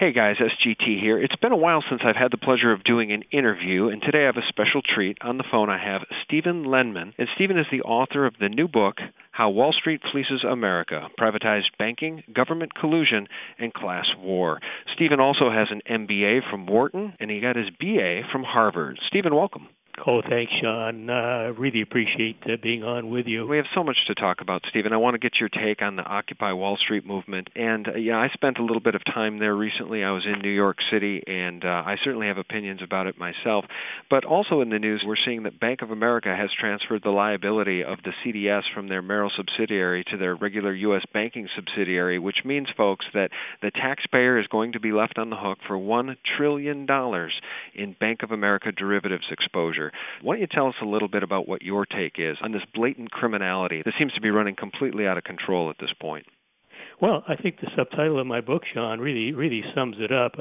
Hey guys, SGT here. It's been a while since I've had the pleasure of doing an interview, and today I have a special treat. On the phone I have Stephen Lendman, and Stephen is the author of the new book, How Wall Street Fleeces America, Privatized Banking, Government Collusion, and Class War. Stephen also has an MBA from Wharton, and he got his BA from Harvard. Stephen, welcome. Oh, thanks, Sean. Really appreciate being on with you. We have so much to talk about, Stephen. I want to get your take on the Occupy Wall Street movement. And, I spent a little bit of time there recently. I was in New York City, and I certainly have opinions about it myself. But also in the news, we're seeing that Bank of America has transferred the liability of the CDS from their Merrill subsidiary to their regular U.S. banking subsidiary, which means, folks, that the taxpayer is going to be left on the hook for $1 trillion in Bank of America derivatives exposure. Why don't you tell us a little bit about what your take is on this blatant criminality that seems to be running completely out of control at this point? Well, I think the subtitle of my book, Sean, really sums it up.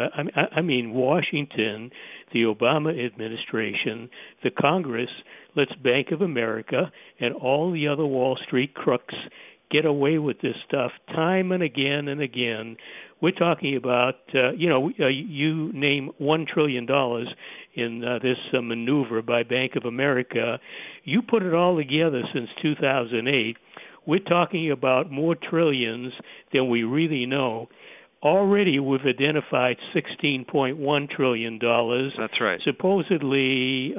I mean, Washington, the Obama administration, the Congress lets Bank of America and all the other Wall Street crooks get away with this stuff time and again and again. We're talking about, you name $1 trillion in this maneuver by Bank of America. You put it all together since 2008, we're talking about more trillions than we really know. Already we've identified $16.1 trillion. That's right. Supposedly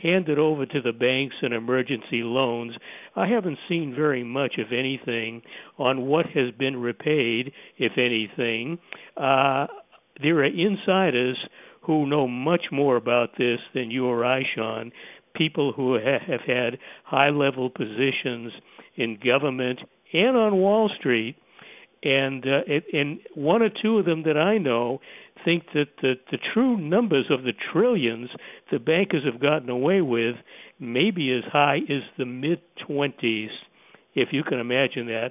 handed over to the banks and emergency loans. I haven't seen very much of anything on what has been repaid, if anything. There are insiders who know much more about this than you or I, Sean, people who have had high-level positions in government and on Wall Street. And one or two of them that I know think that the true numbers of the trillions the bankers have gotten away with may be as high as the mid-20s, if you can imagine that.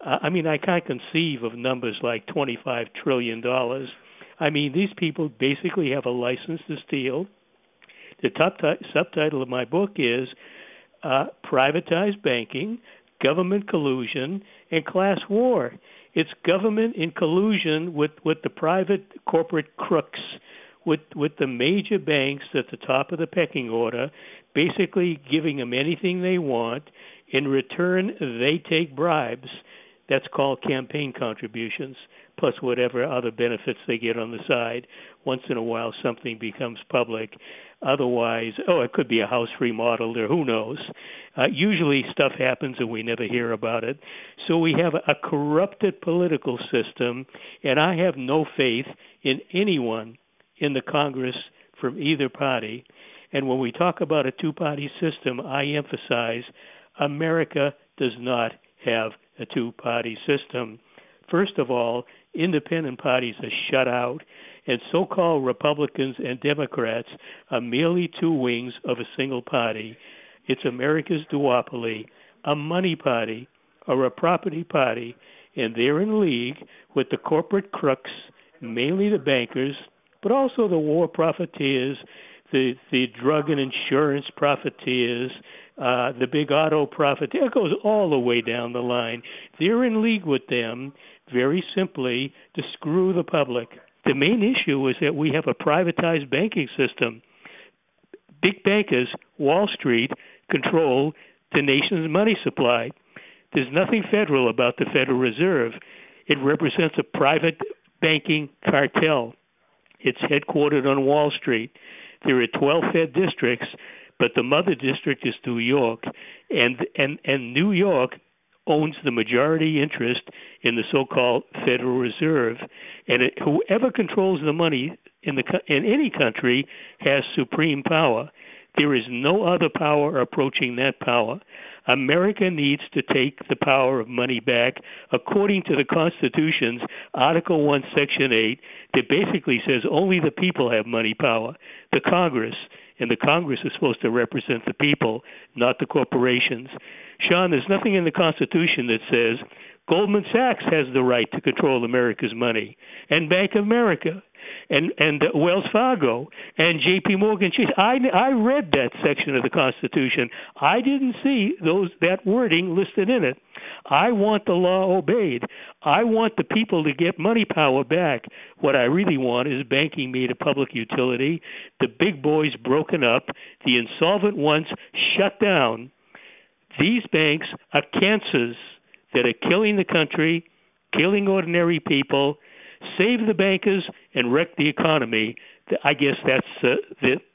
I mean, I can't conceive of numbers like $25 trillion. I mean, these people basically have a license to steal. The subtitle of my book is Privatized Banking, Government Collusion, and Class War. It's government in collusion with the private corporate crooks, with the major banks at the top of the pecking order, basically giving them anything they want. In return, they take bribes. That's called campaign contributions, plus whatever other benefits they get on the side. Once in a while, something becomes public. Otherwise, it could be a house remodeled or who knows. Usually stuff happens and we never hear about it. So we have a corrupted political system, and I have no faith in anyone in the Congress from either party. And when we talk about a two-party system, I emphasize America does not have a two-party system. First of all, independent parties are shut out, and so-called Republicans and Democrats are merely two wings of a single party. It's America's duopoly, a money party or a property party, and they're in league with the corporate crooks, mainly the bankers, but also the war profiteers, the drug and insurance profiteers, the big auto profiteer. It goes all the way down the line. They're in league with them, very simply, to screw the public. The main issue is that we have a privatized banking system. Big bankers, Wall Street, control the nation's money supply. There's nothing federal about the Federal Reserve. It represents a private banking cartel. It's headquartered on Wall Street. There are 12 Fed districts, but the mother district is New York, and New York owns the majority interest in the so-called Federal Reserve, and whoever controls the money in any country has supreme power. There is no other power approaching that power. America needs to take the power of money back according to the Constitution's Article 1, Section 8, that basically says only the people have money power, the Congress. And the Congress is supposed to represent the people, not the corporations. Sean, there's nothing in the Constitution that says Goldman Sachs has the right to control America's money, and Bank of America. and Wells Fargo and J.P. Morgan Chase. I read that section of the Constitution. I didn't see that wording listed in it. I want the law obeyed. I want the people to get money power back. What I really want is banking made a public utility, the big boys broken up, the insolvent ones shut down. These banks are cancers that are killing the country, killing ordinary people, save the bankers, and wreck the economy. I guess that's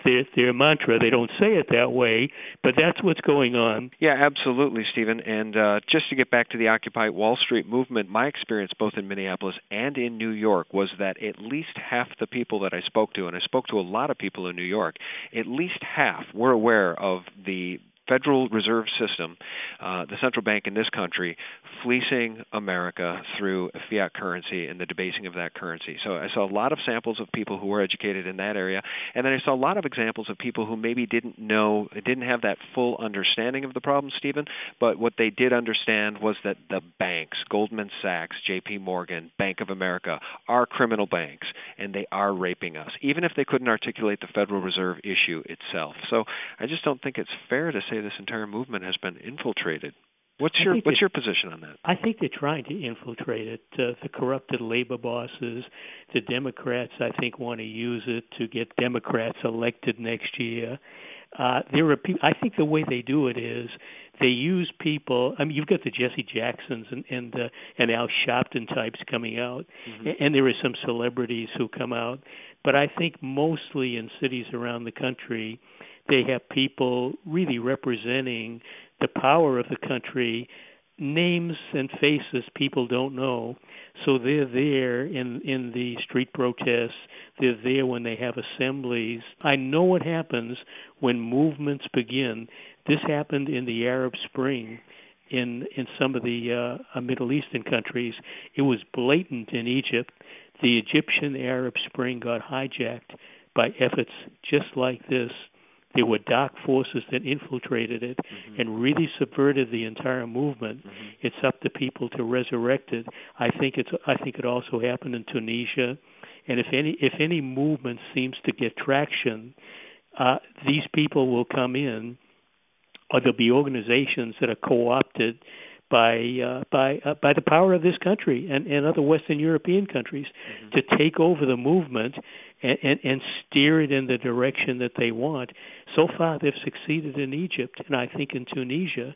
their mantra. They don't say it that way, but that's what's going on. Yeah, absolutely, Stephen. And just to get back to the Occupy Wall Street movement, my experience both in Minneapolis and in New York was that at least half the people that I spoke to, and I spoke to a lot of people in New York, at least half were aware of the Federal Reserve System, the central bank in this country, fleecing America through a fiat currency and the debasing of that currency. So I saw a lot of samples of people who were educated in that area, and then I saw a lot of examples of people who maybe didn't have that full understanding of the problem, Stephen, but what they did understand was that the banks, Goldman Sachs, J.P. Morgan, Bank of America, are criminal banks, and they are raping us, even if they couldn't articulate the Federal Reserve issue itself. So I just don't think it's fair to say this entire movement has been infiltrated. What's your position on that? I think they're trying to infiltrate it. The corrupted labor bosses, the Democrats, I think, want to use it to get Democrats elected next year. There are people. I think the way they do it is they use people. I mean, you've got the Jesse Jacksons and Al Sharpton types coming out, and there are some celebrities who come out. But I think mostly in cities around the country, they have people really representing the power of the country, names and faces people don't know. So they're there in the street protests. They're there when they have assemblies. I know what happens when movements begin. This happened in the Arab Spring in some of the Middle Eastern countries. It was blatant in Egypt. The Egyptian Arab Spring got hijacked by efforts just like this. There were dark forces that infiltrated it and really subverted the entire movement. It's up to people to resurrect it. I think it also happened in Tunisia. And if any movement seems to get traction, these people will come in, or there'll be organizations that are co-opted by the power of this country and other Western European countries to take over the movement and steer it in the direction that they want. So far, they've succeeded in Egypt, and I think in Tunisia.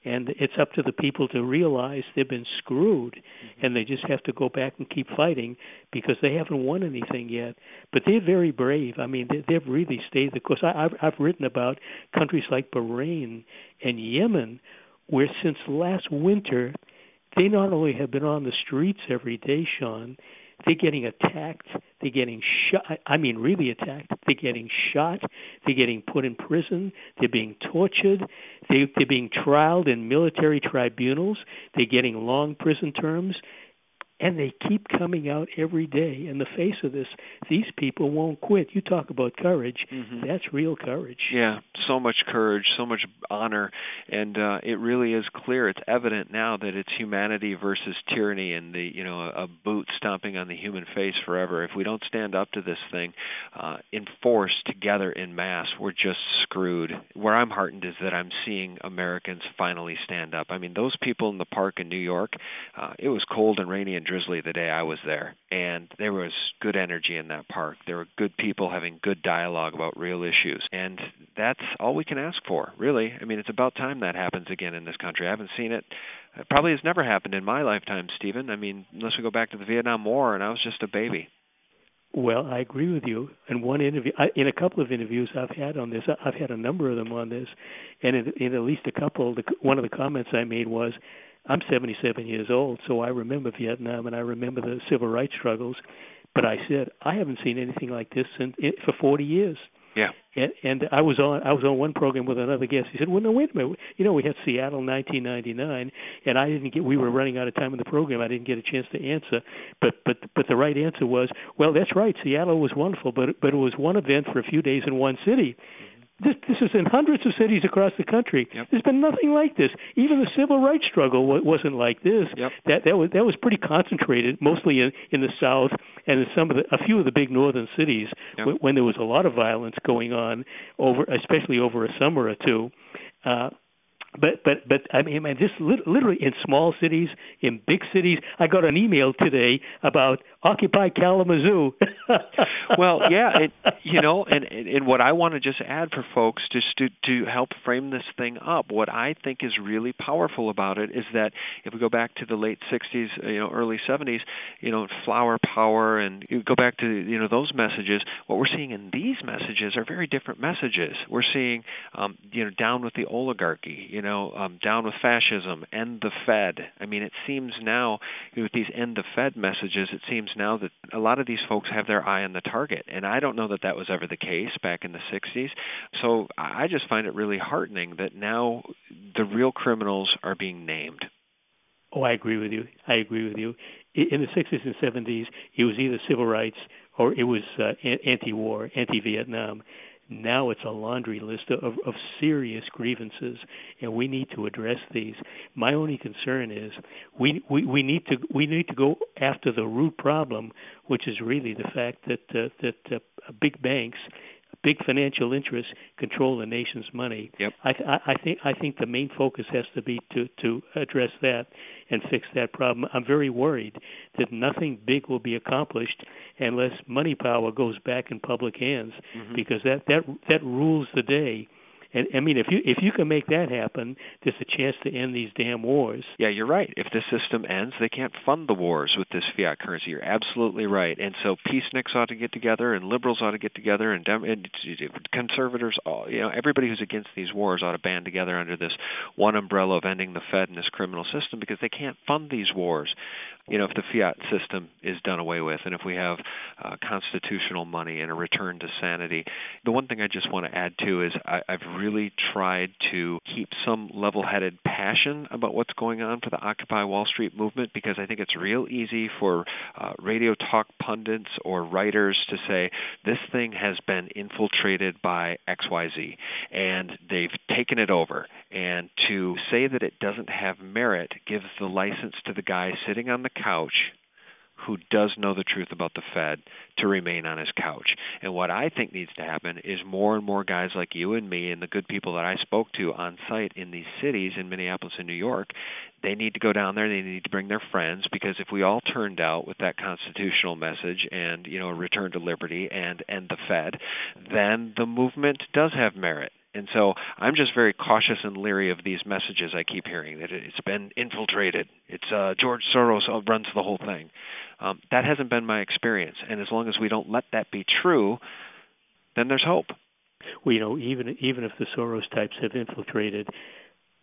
And it's up to the people to realize they've been screwed, and they just have to go back and keep fighting because they haven't won anything yet. But they're very brave. I mean, they've really stayed the course. I've written about countries like Bahrain and Yemen, where since last winter, they not only have been on the streets every day, Sean, they're getting attacked, they're getting shot, I mean really attacked, they're getting shot, they're getting put in prison, they're being tortured, they're being trialed in military tribunals, they're getting long prison terms, and they keep coming out every day in the face of this. These people won't quit. You talk about courage. That's real courage. Yeah, so much courage, so much honor, and it really is clear. It's evident now that it's humanity versus tyranny, and a boot stomping on the human face forever. If we don't stand up to this thing in force together in mass, we're just screwed. Where I'm heartened is that I'm seeing Americans finally stand up. I mean, those people in the park in New York, it was cold and rainy and drizzly the day I was there, and there was good energy in that park. There were good people having good dialogue about real issues, and that's all we can ask for, really. I mean, it's about time that happens again in this country. I haven't seen it. It probably has never happened in my lifetime, Stephen. I mean, unless we go back to the Vietnam War, and I was just a baby. Well, I agree with you. In a couple of interviews I've had on this, I've had a number of them on this, and in at least a couple, one of the comments I made was, I'm 77 years old, so I remember Vietnam and I remember the civil rights struggles. But I said I haven't seen anything like this for 40 years. Yeah. And I was on one program with another guest. He said, "Well, no, wait a minute. We had Seattle 1999, and we were running out of time in the program. I didn't get a chance to answer. But the right answer was, well, that's right. Seattle was wonderful, but it was one event for a few days in one city." This is in hundreds of cities across the country. Yep. There's been nothing like this. Even the civil rights struggle wasn't like this. Yep. That was pretty concentrated, mostly in the South and in a few of the big northern cities, yep. when there was a lot of violence going on, especially over a summer or two. But I mean, this literally in small cities, in big cities. I got an email today about Occupy Kalamazoo. Well, yeah, and what I want to just add for folks, just to help frame this thing up, what I think is really powerful about it is that if we go back to the late 60s, early 70s, flower power, and you go back to those messages, what we're seeing in these messages are very different messages. We're seeing down with the oligarchy, down with fascism, end the Fed. I mean, it seems now with these end the Fed messages, it seems now that a lot of these folks have their eye on the target, and I don't know that was ever the case back in the 60s. So I just find it really heartening that now the real criminals are being named. Oh, I agree with you. In the 60s and 70s, it was either civil rights or it was anti-war, anti-Vietnam. Now it's a laundry list of serious grievances, and we need to address these. My only concern is we need to go after the root problem, which is really the fact that big banks, big financial interests control the nation's money. Yep. I think the main focus has to be to address that and fix that problem. I'm very worried that nothing big will be accomplished unless money power goes back in public hands, because that rules the day. And I mean, if you can make that happen, there's a chance to end these damn wars. Yeah, you're right. If this system ends, they can't fund the wars with this fiat currency. You're absolutely right. And so peaceniks ought to get together, and liberals ought to get together, and conservators, everybody who's against these wars ought to band together under this one umbrella of ending the Fed and this criminal system, because they can't fund these wars. If the fiat system is done away with, and if we have constitutional money and a return to sanity. The one thing I just want to add to is I've really tried to keep some level-headed passion about what's going on for the Occupy Wall Street movement, because I think it's real easy for radio talk pundits or writers to say this thing has been infiltrated by XYZ and they've taken it over, and to say that it doesn't have merit gives the license to the guy sitting on the couch who does know the truth about the Fed to remain on his couch. And what I think needs to happen is more and more guys like you and me and the good people that I spoke to on site in these cities in Minneapolis and New York, they need to go down there, they need to bring their friends, because if we all turned out with that constitutional message and, a return to liberty and the Fed, then the movement does have merit. And so I'm just very cautious and leery of these messages I keep hearing, that it's been infiltrated. It's George Soros runs the whole thing. That hasn't been my experience. And as long as we don't let that be true, then there's hope. Well, even if the Soros types have infiltrated,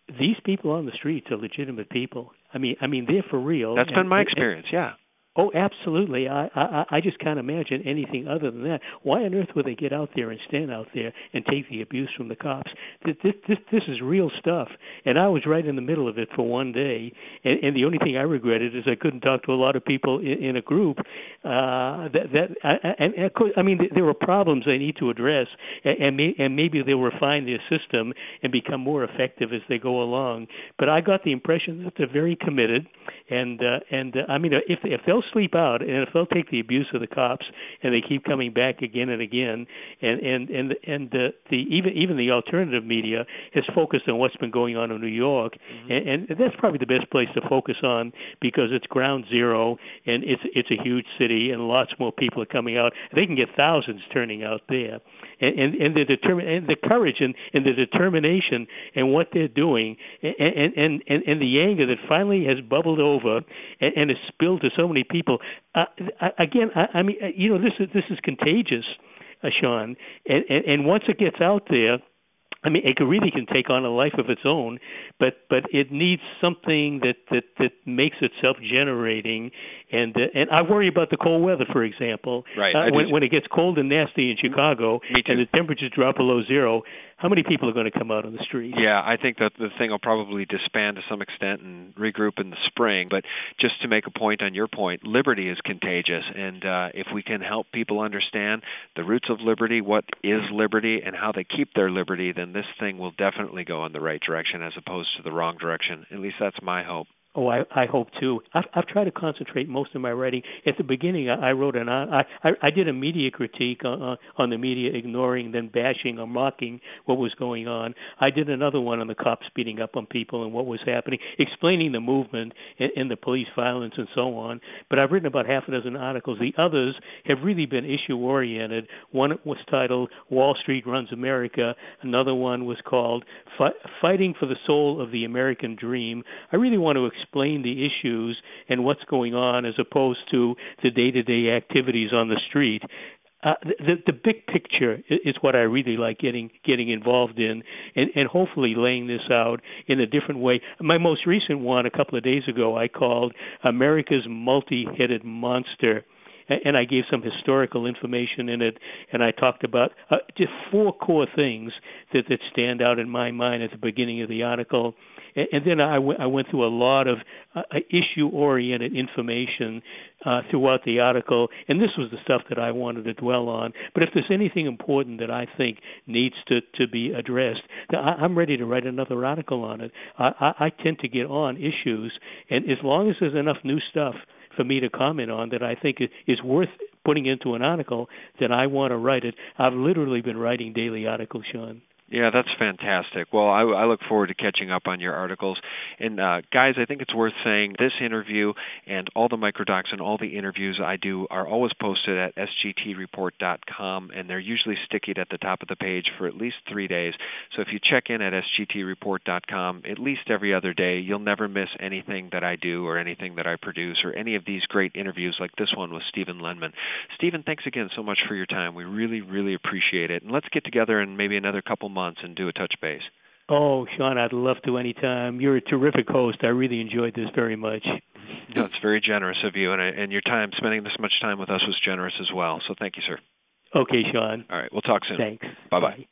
these people on the streets are legitimate people. I mean, they're for real. That's been my experience, yeah. Oh, absolutely. I just can't imagine anything other than that. Why on earth would they get out there and stand out there and take the abuse from the cops? This is real stuff. And I was right in the middle of it for one day. And the only thing I regretted is I couldn't talk to a lot of people in a group. And of course, I mean, there were problems they need to address, and maybe they'll refine their system and become more effective as they go along. But I got the impression that they're very committed. And I mean, if they'll sleep out, and if they'll take the abuse of the cops, and they keep coming back again and again, and even the alternative media has focused on what's been going on in New York, and that's probably the best place to focus on, because it's ground zero, and it's a huge city, and lots more people are coming out. They can get thousands turning out there, and the courage and the determination and what they're doing, and the anger that finally has bubbled over and is spilled to so many people. I mean, this is contagious, Sean. And once it gets out there, I mean, it really can take on a life of its own, but it needs something that makes it self-generating And I worry about the cold weather, for example. Right. When it gets cold and nasty in Chicago and the temperatures drop below zero, how many people are going to come out on the street? Yeah, I think that the thing will probably disband to some extent and regroup in the spring. But just to make a point on your point, liberty is contagious. And if we can help people understand the roots of liberty, what is liberty, and how they keep their liberty, then this thing will definitely go in the right direction as opposed to the wrong direction. At least that's my hope. Oh, I hope too. I've tried to concentrate most of my writing. At the beginning, I wrote I did a media critique on the media ignoring, then bashing or mocking what was going on. I did another one on the cops beating up on people and what was happening, explaining the movement and the police violence and so on. But I've written about half a dozen articles. The others have really been issue-oriented. One was titled "Wall Street Runs America." Another one was called "Fighting for the Soul of the American Dream." I really want to explain the issues and what's going on as opposed to the day-to-day activities on the street. The big picture is what I really like getting involved in and hopefully laying this out in a different way. My most recent one a couple of days ago I called America's Multi-Headed Monster. And I gave some historical information in it, and I talked about just four core things that stand out in my mind at the beginning of the article. And then I went through a lot of issue-oriented information throughout the article, and this was the stuff that I wanted to dwell on. But if there's anything important that I think needs to be addressed, I'm ready to write another article on it. I tend to get on issues, and as long as there's enough new stuff for me to comment on that I think is worth putting into an article, then I want to write it. I've literally been writing daily articles, Sean. Yeah, that's fantastic. Well, I look forward to catching up on your articles. And guys, I think it's worth saying this interview and all the microdocs and all the interviews I do are always posted at sgtreport.com, and they're usually stickied at the top of the page for at least 3 days. So if you check in at sgtreport.com at least every other day, you'll never miss anything that I do or anything that I produce or any of these great interviews like this one with Stephen Lendman. Stephen, thanks again so much for your time. We really, really appreciate it. And let's get together in maybe another couple months and do a touch base. Oh, Sean, I'd love to anytime. You're a terrific host. I really enjoyed this very much. No, it's very generous of you, and your time, spending this much time with us was generous as well. So thank you, sir. Okay, Sean. All right, we'll talk soon. Thanks. Bye-bye. Bye.